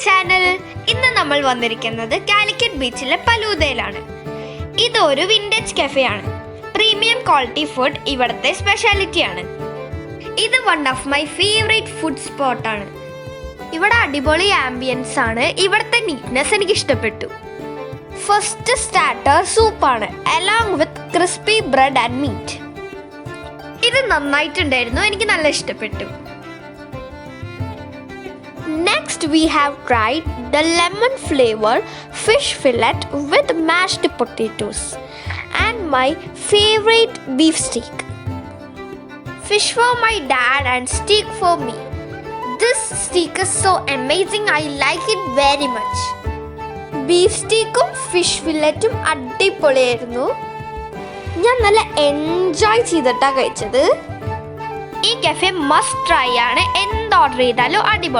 Channel. ഇന്ന് നമ്മൾ വന്നിരിക്കുന്നത് കാലിക്കറ്റ് ബീച്ചിലെ ഫലൂദയിലാണ്. ഇതൊരു വിന്റേജ് കഫേയാണ്. പ്രീമിയം ക്വാളിറ്റി ഫുഡ് ഇവിടുത്തെ സ്പെഷ്യാലിറ്റിയാണ്. ഇത് one of my favourite food സ്പോട്ടാണ്. ഇവിടെ അടിപൊളി ആംബിയൻസ് ആണ്. ഇവിടുത്തെ നീറ്റ്നെസ് എനിക്ക് ഇഷ്ടപ്പെട്ടു. ഫസ്റ്റ് സ്റ്റാർട്ടർ സൂപ്പാണ്, along with crispy bread and meat. ഇത് നന്നായിട്ടുണ്ടായിരുന്നു, എനിക്ക് നല്ല ഇഷ്ടപ്പെട്ടു. Next we have tried the lemon flavor fish fillet with mashed potatoes and my favorite beef steak. Fish for my dad and steak for me. This steak is so amazing, I like it very much. Beef steakum fish filletum അടിപൊളിയായിരുന്നു. ഞാൻ നല്ല enjoy ചെയ്തിട്ടാണ് കഴിച്ചത്. ഈ cafe must try ആണ്. എന്ത് order ചെയ്താലും അടിപൊളി.